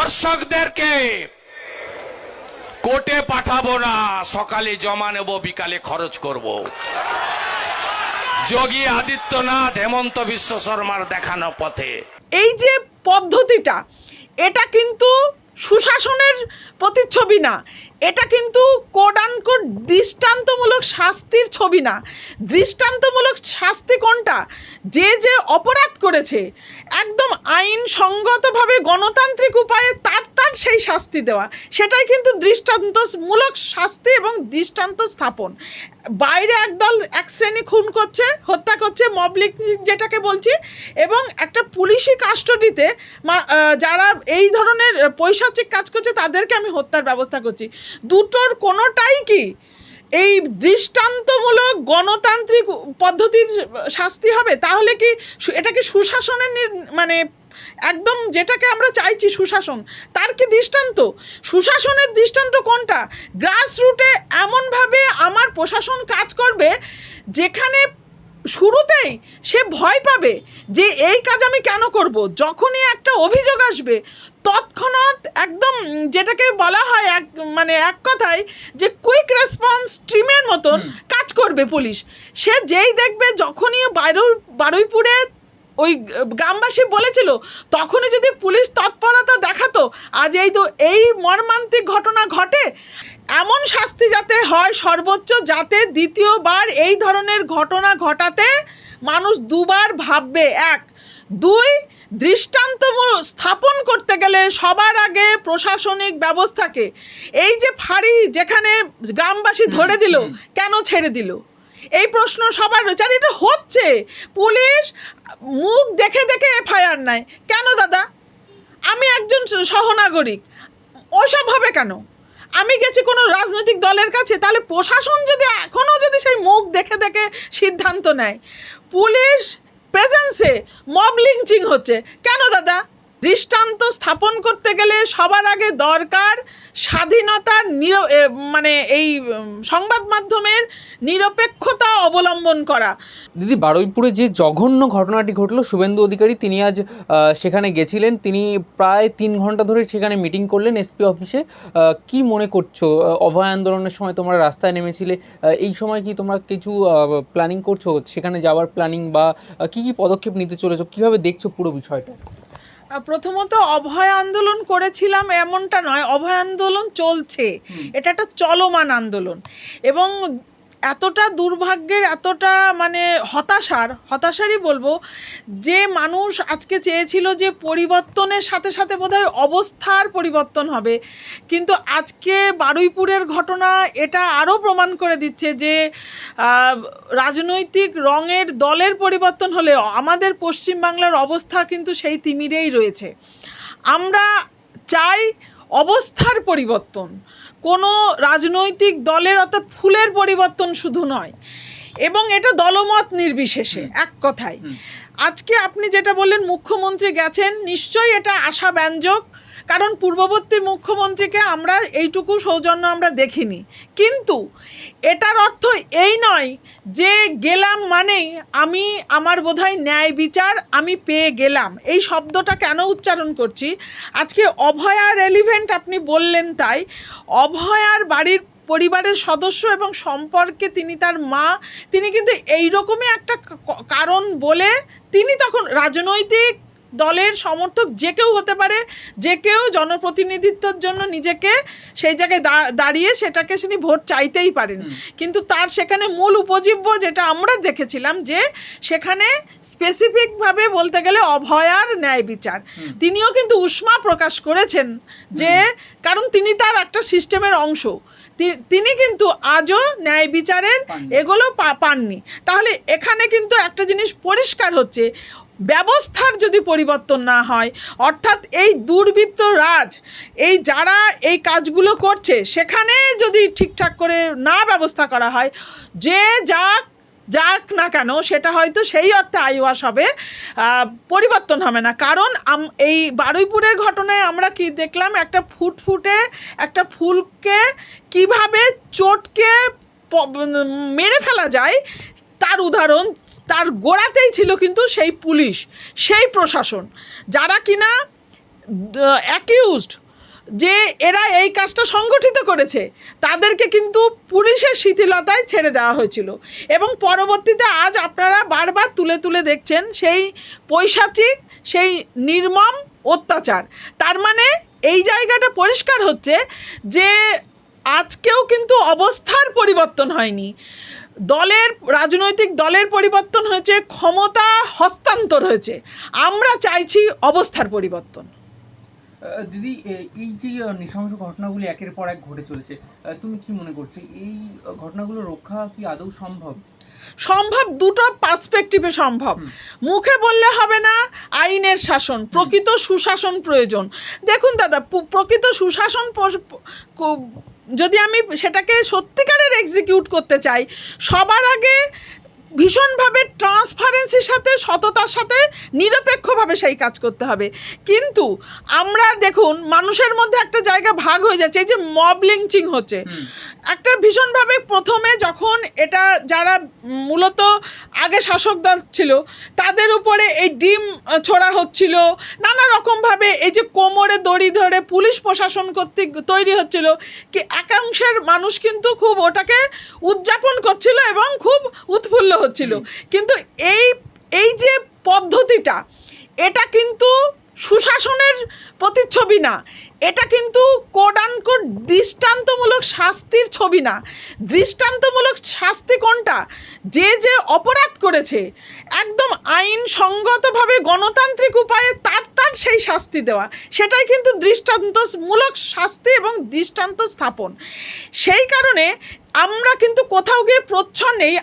দর্শকদেরকে কোর্টে পাঠাবো না, সকালে জমা নেব, বিকালে খরচ করব। যোগী আদিত্যনাথ, হেমন্ত বিশ্ব শর্মার দেখানো পথে এই যে পদ্ধতিটা, এটা কিন্তু সুশাসনের প্রতিচ্ছবি না, এটা কিন্তু কোড আনকোড দৃষ্টান্তমূলক শাস্তির ছবি না। দৃষ্টান্তমূলক শাস্তি কোনটা? যে যে অপরাধ করেছে একদম আইনসঙ্গতভাবে গণতান্ত্রিক উপায়ে তার সেই শাস্তি দেওয়া, সেটাই কিন্তু দৃষ্টান্তমূলক শাস্তি এবং দৃষ্টান্ত স্থাপন। বাইরে একদল এক শ্রেণী খুন করছে, হত্যা করছে, মবলিক যেটাকে বলছি, এবং একটা পুলিশি কাস্টডিতে যারা এই ধরনের পৈশাচিক কাজ করছে তাদেরকে আমি হত্যার ব্যবস্থা করছি। দুটোর কোনোটাই কি এই দৃষ্টান্তমূলক গণতান্ত্রিক পদ্ধতির শাস্তি হবে? তাহলে কি এটা কি সুশাসনের মানে একদম যেটাকে আমরা চাইছি সুশাসন, তার কি দৃষ্টান্ত? সুশাসনের দৃষ্টান্ত কোনটা? গ্রাসরুটে এমনভাবে আমার প্রশাসন কাজ করবে যেখানে শুরুতেই সে ভয় পাবে যে এই কাজ আমি কেন করব। যখনই একটা অভিযোগ আসবে তৎক্ষণাৎ একদম যেটাকে বলা হয় এক কথায় যে কুইক রেসপন্স টিমের মতন কাজ করবে পুলিশ। সে যেই দেখবে, যখনই বারুইপুরে ওই গ্রামবাসী বলেছিল তখনই যদি পুলিশ তৎপরতা দেখাতো, আজ এই মর্মান্তিক ঘটনা ঘটে। এমন শাস্তি যাতে হয় সর্বোচ্চ, যাতে দ্বিতীয়বার এই ধরনের ঘটনা ঘটাতে মানুষ দুবার ভাববে। এক, দুই, দৃষ্টান্ত স্থাপন করতে গেলে সবার আগে প্রশাসনিক ব্যবস্থাকে, এই যে ফাঁড়ি যেখানে গ্রামবাসী ধরে দিল, কেন ছেড়ে দিল, এই প্রশ্ন সবার রয়েছে। আর এটা হচ্ছে, পুলিশ মুখ দেখে দেখে এফআইআর নেয় কেন দাদা? আমি একজন সহনাগরিক, ওসব হবে কেন? আমি গেছি কোনো রাজনৈতিক দলের কাছে, তাহলে প্রশাসন যদি এখনও যদি সেই মুখ দেখে দেখে সিদ্ধান্ত নেয়, পুলিশ প্রেজেন্সে মব লিঞ্চিং হচ্ছে কেন দাদা? দৃষ্টান্ত স্থাপন করতে গেলে সবার আগে দরকার স্বাধীনতার এই সংবাদ মাধ্যমের নিরপেক্ষতা অবলম্বন করা। দিদি, বারুইপুরে যে জঘন্য ঘটনাটি ঘটলো, শুভেন্দু অধিকারী তিনি আজ সেখানে গেছিলেন, তিনি প্রায় 3 ঘন্টা ধরে সেখানে মিটিং করলেন এসপি অফিসে। কি মনে করছো, অভয় আন্দোলনের সময় তোমরা রাস্তায় নেমেছিলে, এই সময় কি তোমরা কিছু প্ল্যানিং করছো, সেখানে যাওয়ার প্ল্যানিং বা কি কি পদক্ষেপ নিতে চলেছো, কিভাবে দেখছো পুরো বিষয়টা? প্রথমত অভয় আন্দোলন করেছিলাম এমনটা নয়, অভয় আন্দোলন চলছে, এটা একটা চলমান আন্দোলন। এবং এতটা দুর্ভাগ্যের, এতটা হতাশারই বলবো, যে মানুষ আজকে চেয়েছিল যে পরিবর্তনের সাথে সাথে বোধহয় অবস্থার পরিবর্তন হবে, কিন্তু আজকে বারুইপুরের ঘটনা এটা আরও প্রমাণ করে দিচ্ছে যে রাজনৈতিক রঙের দলের পরিবর্তন হলেও আমাদের পশ্চিমবাংলার অবস্থা কিন্তু সেই তিমিরেই রয়েছে। আমরা চাই অবস্থার পরিবর্তন, কোনো রাজনৈতিক দলের অর্থাৎ ফুলের পরিবর্তন শুধু নয়, এবং এটা দলমত নির্বিশেষে। এক কথায় আজকে আপনি যেটা বললেন মুখ্যমন্ত্রী গেছেন, নিশ্চয়ই এটা আশাব্যঞ্জক, কারণ পূর্ববর্তী মুখ্যমন্ত্রীকে আমরা এইটুকু সৌজন্য আমরা দেখিনি। কিন্তু এটার অর্থ এই নয় যে গেলাম মানেই আমার বোধহয় ন্যায় বিচার আমি পেয়ে গেলাম। এই শব্দটা কেন উচ্চারণ করছি, আজকে অভয়ার রেলিভেন্ট আপনি বললেন, তাই অভয়ার বাড়ির পরিবারের সদস্য এবং সম্পর্কে তিনি তার মা, তিনি কিন্তু এইরকমই একটা কারণ বলে তিনি তখন রাজনৈতিক দলের সমর্থক যে কেউ হতে পারে, যে কেউ জনপ্রতিনিধিত্বের জন্য নিজেকে সেই জায়গায় দাঁড়িয়ে সেটাকে তিনি ভোট চাইতেই পারেন। কিন্তু তার সেখানে মূল উপজীব্য যেটা আমরা দেখেছিলাম, যে সেখানে স্পেসিফিকভাবে বলতে গেলে অভয়ার ন্যায় বিচার, তিনিও কিন্তু উষ্মা প্রকাশ করেছেন, যে কারণ তিনি তার একটা সিস্টেমের অংশ, তিনি কিন্তু আজও ন্যায় বিচারের এগুলো পাননি। তাহলে এখানে কিন্তু একটা জিনিস পরিষ্কার হচ্ছে, ব্যবস্থার যদি পরিবর্তন না হয়, অর্থাৎ এই দুর্বৃত্ত রাজ, এই যারা এই কাজগুলো করছে, সেখানে যদি ঠিকঠাক করে না ব্যবস্থা করা হয়, যে যাক না কেন সেটা হয়তো সেই অর্থে আইওয়াশ হবে, পরিবর্তন হবে না। কারণ এই বারুইপুরের ঘটনায় আমরা কি দেখলাম, একটা ফুটফুটে একটা ফুলকে কিভাবে চটকে মেরে ফেলা যায় তার উদাহরণ তার গোড়াতেই ছিল কিন্তু সেই পুলিশ, সেই প্রশাসন, যারা কিনা অ্যাকিউজড যে এরা এই কাজটা সংগঠিত করেছে তাদেরকে কিন্তু পুলিশের শিথিলতায় ছেড়ে দেওয়া হয়েছিল এবং পরবর্তীতে আজ আপনারা বারবার তুলে তুলে দেখছেন সেই পৈশাচিক সেই নির্মম অত্যাচার। তার মানে এই জায়গাটা পরিষ্কার হচ্ছে যে আজকেও কিন্তু অবস্থার পরিবর্তন হয়নি, রাজনৈতিক দলের পরিবর্তন হয়েছে, ক্ষমতা হস্তান্তর হয়েছে। আমরা চাইছি অবস্থার পরিবর্তন। দিদি, এই যে নৃশংস ঘটনাগুলি একের পর এক ঘটে চলেছে, তুমি কি মনে করছো এই ঘটনাগুলো রক্ষা কি আদৌ সম্ভব? সম্ভব, দুটো পার্সপেক্টিভে সম্ভব। মুখে বললে হবে না, আইনের শাসন, প্রকৃত সুশাসন প্রয়োজন। দেখুন দাদা, প্রকৃত সুশাসন যদি আমি সেটাকে সত্যিকারের এক্সিকিউট করতে চাই, সবার আগে ভীষণভাবে ট্রান্সপারেন্সির সাথে, সততার সাথে, নিরপেক্ষভাবে সেই কাজ করতে হবে। কিন্তু আমরা দেখুন মানুষের মধ্যে একটা জায়গা ভাগ হয়ে যাচ্ছে, এই যে মব লিঞ্চিং হচ্ছে একটা ভীষণভাবে, প্রথমে যখন এটা যারা মূলত আগে শাসক দল ছিল তাদের উপরে এই ডিম ছোড়া হচ্ছিল, নানা রকমভাবে এই যে কোমরে দড়ি ধরে পুলিশ প্রশাসন কর্তৃক তৈরি হচ্ছিল, কি একাংশের মানুষ কিন্তু খুব ওটাকে উদযাপন করছিল এবং খুব উৎফুল্ল হচ্ছিল। কিন্তু এই যে পদ্ধতিটা, এটা কিন্তু সুশাসনের প্রতিচ্ছবি না, এটা কিন্তু কোড আনকোড দৃষ্টান্তমূলক শাস্তির ছবি না। দৃষ্টান্তমূলক শাস্তি কোনটা? যে যে অপরাধ করেছে একদম আইনসঙ্গতভাবে গণতান্ত্রিক উপায়ে তার সেই শাস্তি দেওয়া, সেটাই কিন্তু দৃষ্টান্তমূলক শাস্তি এবং দৃষ্টান্ত স্থাপন। সেই কারণে আমরা কিন্তু কোথাও গিয়ে প্রচ্ছন্ন নেই।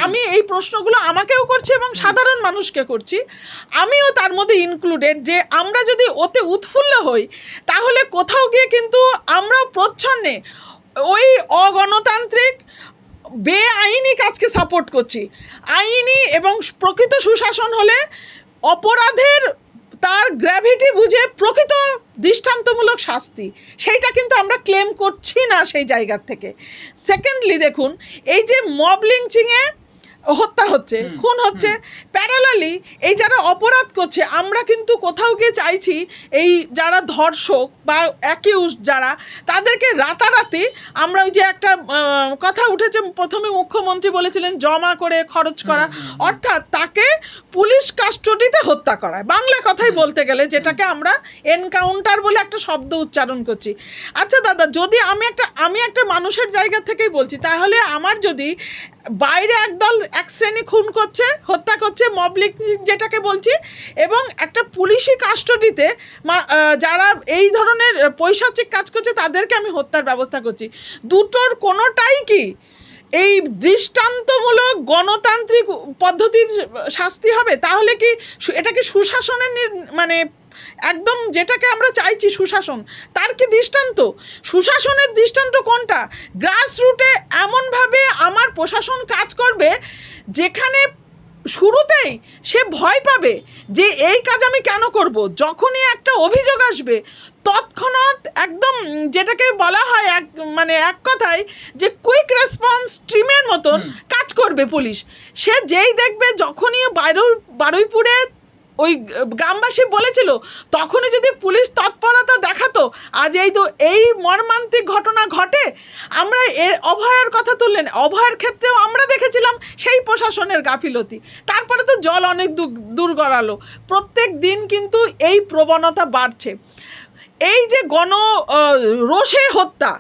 আমি এই প্রশ্নগুলো আমাকেও করছি এবং সাধারণ মানুষকে করছি, আমিও তার মধ্যে ইনক্লুডেড, যে আমরা যদি ওতে উৎফুল্ল হই তাহলে কোথাও গিয়ে কিন্তু আমরাও প্রচ্ছন্নে ওই অগণতান্ত্রিক বেআইনি কাজকে সাপোর্ট করছি। আইনি এবং প্রকৃত সুশাসন হলে অপরাধের তার গ্র্যাভিটি বুঝে প্রকৃত দৃষ্টান্তমূলক শাস্তি, সেইটা কিন্তু আমরা ক্লেম করছি না সেই জায়গার থেকে। সেকেন্ডলি দেখুন, এই যে মব লিঞ্চিংয়ে হত্যা হচ্ছে, খুন হচ্ছে, প্যারালালি এই যারা অপরাধ করছে, আমরা কিন্তু কোথাও গিয়ে চাইছি এই যারা ধর্ষক বা অ্যাকিউজ যারা, তাদেরকে রাতারাতি আমরা ওই যে একটা কথা উঠেছে, প্রথমে মুখ্যমন্ত্রী বলেছিলেন জমা করে খরচ করা, অর্থাৎ তাকে পুলিশ কাস্টডিতে হত্যা করা, বাংলা কথাই বলতে গেলে যেটাকে আমরা এনকাউন্টার বলে একটা শব্দ উচ্চারণ করছি। আচ্ছা দাদা, যদি আমি একটা মানুষের জায়গা থেকেই বলছি, তাহলে আমার যদি বাইরে একদল এক শ্রেণী খুন করছে, হত্যা করছে, মব লিঞ্চিং যেটাকে বলছি, এবং একটা পুলিশি কাস্টডিতে যারা এই ধরনের পৈশাচিক কাজ করছে তাদেরকে আমি হত্যার ব্যবস্থা করছি, দুটোর কোনোটাই কি এই দৃষ্টান্তমূলক গণতান্ত্রিক পদ্ধতির শাস্তি হবে? তাহলে কি এটা কি সুশাসনের মানে একদম যেটাকে আমরা চাইছি সুশাসন, তার কি দৃষ্টান্ত? সুশাসনের দৃষ্টান্ত কোনটা? গ্রাসরুটে এমনভাবে আমার প্রশাসন কাজ করবে যেখানে শুরুতেই সে ভয় পাবে যে এই কাজ আমি কেন করব। যখনই একটা অভিযোগ আসবে তৎক্ষণাৎ একদম যেটাকে বলা হয় এক কথায় যে কুইক রেসপন্স টিমের মতন কাজ করবে পুলিশ। সে যেই দেখবে, যখনই বারুইপুরে ওই গ্রামবাসী বলেছিল তখনই যদি পুলিশ তৎপরতা দেখাতো, আজ এই মর্মান্তিক ঘটনা ঘটে। আমরা অভয়ার কথা তুললেন, অভয়ার ক্ষেত্রেও আমরা দেখেছিলাম সেই প্রশাসনের গাফিলতি, তারপরে তো জল অনেক দূর গড়ালো। প্রত্যেক দিন কিন্তু এই প্রবণতা বাড়ছে। এই যে রোষে হত্যা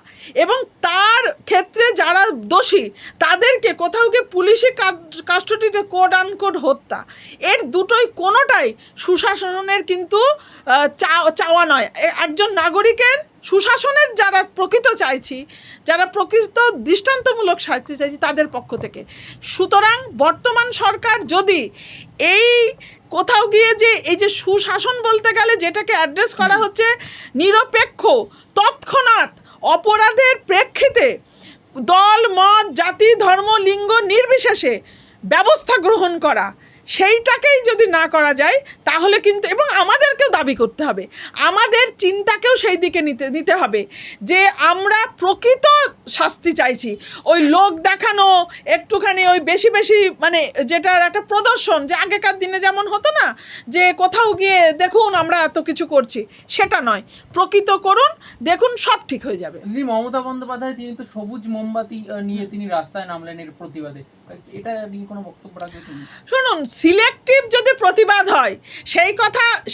এবং তার ক্ষেত্রে যারা দোষী তাদেরকে কোথাও গিয়ে পুলিশি কাস্টডিতে কোড আনকোড হত্যা, এর দুটোই কোনোটাই সুশাসনের কিন্তু চাওয়া নয়। একজন নাগরিকের সুশাসনের যারা প্রকৃত চাইছি, যারা প্রকৃত দৃষ্টান্তমূলক শাস্তি চাইছি তাদের পক্ষ থেকে। সুতরাং বর্তমান সরকার যদি এই কোথাও গিয়ে যে এই যে সুশাসন বলতে গেলে যেটাকে অ্যাড্রেস করা হচ্ছে নিরপেক্ষ, তৎক্ষণাৎ অপরাধের প্রেক্ষিতে দল, মত, জাতি, ধর্ম, লিঙ্গ নির্বিশেষে ব্যবস্থা গ্রহণ করা, সেইটাকেই যদি না করা যায় তাহলে কিন্তু, এবং আমাদেরকেও দাবি করতে হবে, আমাদের চিন্তাকেও সেই দিকে নিতে হবে যে আমরা প্রকৃত শাস্তি চাইছি। ওই লোক দেখানো একটুখানি ওই বেশি বেশি মানে যেটার একটা প্রদর্শন, যে আগেকার দিনে যেমন হতো না যে কোথাও গিয়ে দেখুন আমরা এত কিছু করছি, সেটা নয়, প্রকৃত করুন, দেখুন সব ঠিক হয়ে যাবে। দিদি, মমতা বন্দ্যোপাধ্যায় তিনি তো সবুজ মোমবাতি নিয়ে তিনি রাস্তায় নামলেন এর প্রতিবাদে, এটা নিয়ে কোনো বক্তব্য রাখবে তুমি? শুনুন, সিলেক্টিভ যদি প্রতিবাদ হয়,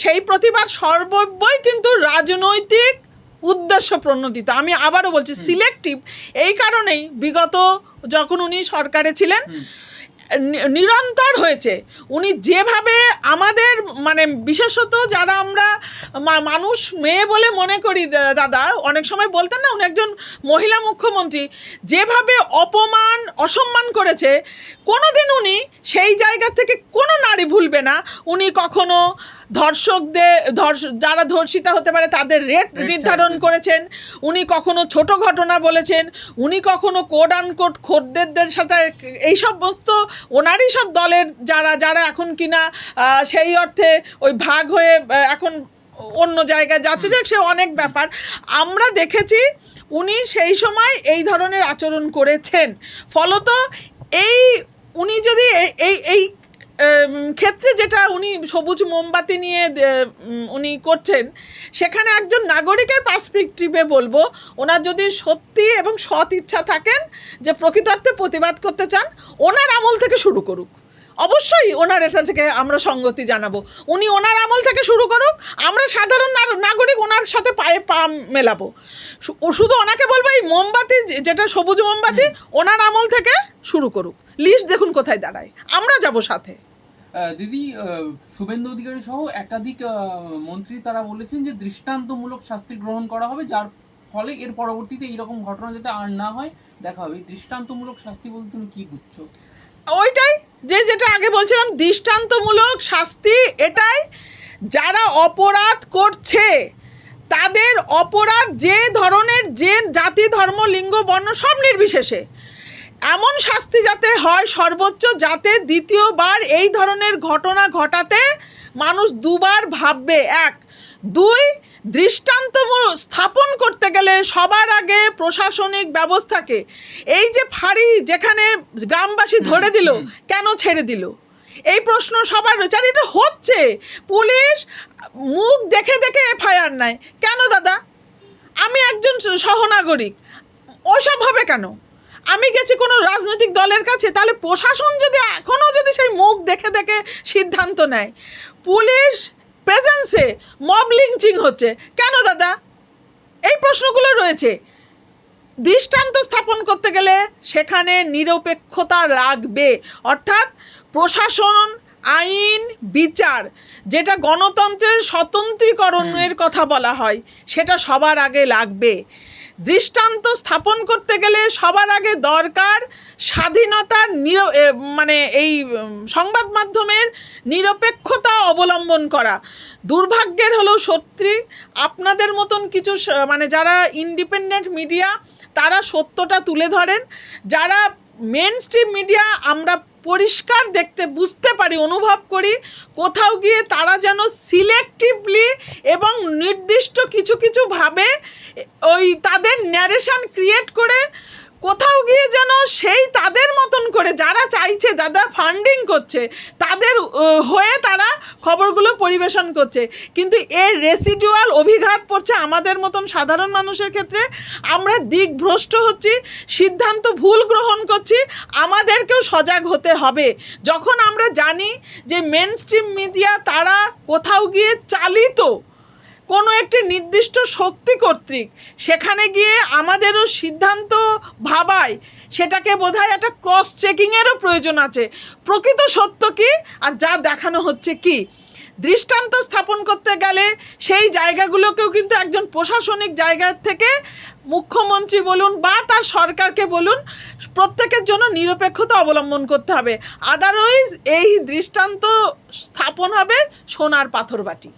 সেই প্রতিবাদ সর্বব্যই কিন্তু রাজনৈতিক উদ্দেশ্য প্রণোদিত। আমি আবারও বলছি, সিলেক্টিভ এই কারণেই বিগত যখন উনি সরকারে ছিলেন নিরন্তর হয়েছে। উনি যেভাবে আমাদের মানে বিশেষত যারা আমরা মানুষ মেয়ে বলে মনে করি, দাদা অনেক সময় বলতেন না উনি একজন মহিলা মুখ্যমন্ত্রী, যেভাবে অপমান অসম্মান করেছে, কোনোদিন উনি সেই জায়গা থেকে কোনো নারী ভুলবে না। উনি কখনো ধর্ষকদের যারা ধর্ষিতা হতে পারে তাদের রেট নির্ধারণ করেছেন, উনি কখনো ছোট ঘটনা বলেছেন, উনি কখনো কোড আনকোড খদ্দেরদের সাথে এই সমস্ত ওনারই সব দলের যারা এখন কিনা সেই অর্থে ওই ভাগ হয়ে এখন অন্য জায়গায় যাচ্ছে, যে সে অনেক ব্যাপার আমরা দেখেছি, উনি সেই সময় এই ধরনের আচরণ করেছেন। ফলত উনি যদি এই ক্ষেত্রে যেটা উনি সবুজ মোমবাতি নিয়ে উনি করছেন, সেখানে একজন নাগরিকের পার্সপেক্টিভে বলবো, ওনার যদি সত্যি এবং সৎ ইচ্ছা থাকেন যে প্রকৃতার্থে প্রতিবাদ করতে চান, ওনার আমল থেকে শুরু করুক। অবশ্যই ওনার এটা থেকে আমরা সঙ্গতি জানাবো, উনি ওনার আমল থেকে শুরু করুক, আমরা সাধারণ নাগরিক ওনার সাথে পায়ে পা মেলাবো। শুধু ওনাকে বলবো এই মোমবাতি যেটা সবুজ মোমবাতি ওনার আমল থেকে শুরু করুক, লিস্ট দেখুন কোথায় দাঁড়ায়, আমরা যাব সাথে। দিদি, শুভেন্দু অধিকারী সহ একাধিক মন্ত্রী তারা বলেছেন যে দৃষ্টান্তমূলক শাস্তি গ্রহণ করা হবে, যার ফলে এর পরবর্তীতে এইরকম ঘটনা যাতে আর না হয় দেখা হবে। দৃষ্টান্তমূলক শাস্তি বলতে তুমি কি বুঝছো? ওইটাই যেটা আগে বলছিলাম, দৃষ্টান্তমূলক শাস্তি এটাই, যারা অপরাধ করছে তাদের অপরাধ যে ধরনের, যে জাতি ধর্ম লিঙ্গ বর্ণ সব নির্বিশেষে এমন শাস্তি যাতে হয় সর্বোচ্চ, যাতে দ্বিতীয়বার এই ধরনের ঘটনা ঘটাতে মানুষ দুবার ভাববে। 1, 2 দৃষ্টান্ত স্থাপন করতে গেলে সবার আগে প্রশাসনিক ব্যবস্থাকে, এই যে ফাঁড়ি যেখানে গ্রামবাসী ধরে দিল, কেন ছেড়ে দিল, এই প্রশ্ন সবার রয়েছে। আর এটা হচ্ছে, পুলিশ মুখ দেখে দেখে এফআইআর নেয় কেন দাদা? আমি একজন সহনাগরিক, ওসব হবে কেন? আমি গেছি কোনো রাজনৈতিক দলের কাছে, তাহলে প্রশাসন যদি এখনও যদি সেই মুখ দেখে দেখে সিদ্ধান্ত নেয়, পুলিশ প্রেজেন্সে মব লিঞ্চিং হচ্ছে কেন দাদা? এই প্রশ্নগুলো রয়েছে। দৃষ্টান্ত স্থাপন করতে গেলে সেখানে নিরপেক্ষতা লাগবে, অর্থাৎ প্রশাসন, আইন, বিচার, যেটা গণতন্ত্রের স্বতন্ত্রীকরণের কথা বলা হয়, সেটা সবার আগে লাগবে। দৃষ্টান্ত স্থাপন করতে গেলে সবার আগে দরকার স্বাধীনতার মানে এই সংবাদ মাধ্যমের নিরপেক্ষতা অবলম্বন করা। দুর্ভাগ্যের হলেও সত্যি, আপনাদের মতন কিছু মানে যারা ইন্ডিপেন্ডেন্ট মিডিয়া তারা সত্যটা তুলে ধরেন, যারা মেন স্ট্রিম মিডিয়া আমরা পরিষ্কার দেখতে বুঝতে পারি, অনুভব করি, কোথাও গিয়ে তারা যেন সিলেক্টিভলি এবং নির্দিষ্ট কিছুভাবে ওই তাদের ন্যারেশন ক্রিয়েট করে কোথাও গিয়ে যেন সেই তাদের মতন করে যারা চাইছে, যারা ফান্ডিং করছে তাদের হয়ে তারা খবরগুলো পরিবেশন করছে, কিন্তু এর রেসিডুয়াল অভিঘাত পড়ছে আমাদের মতন সাধারণ মানুষের ক্ষেত্রে। আমরা দিকভ্রষ্ট হচ্ছি, সিদ্ধান্ত ভুল গ্রহণ করছি, আমাদেরকেও সজাগ হতে হবে। যখন আমরা জানি যে মেন স্ট্রিম মিডিয়া তারা কোথাও গিয়ে চালিত কোনো একটি নির্দিষ্ট শক্তি কর্তৃক, সেখানে গিয়ে আমাদেরও সিদ্ধান্ত ভাবায়, সেটাকে বোধহয় একটা ক্রস চেকিংয়েরও প্রয়োজন আছে, প্রকৃত সত্য কী আর যা দেখানো হচ্ছে কি। দৃষ্টান্ত স্থাপন করতে গেলে সেই জায়গাগুলোকেও কিন্তু একজন প্রশাসনিক জায়গা থেকে মুখ্যমন্ত্রী বলুন বা তার সরকারকে বলুন, প্রত্যেকের জন্য নিরপেক্ষতা অবলম্বন করতে হবে, আদারওয়াইজ এই দৃষ্টান্ত স্থাপন হবে সোনার পাথর বাটি।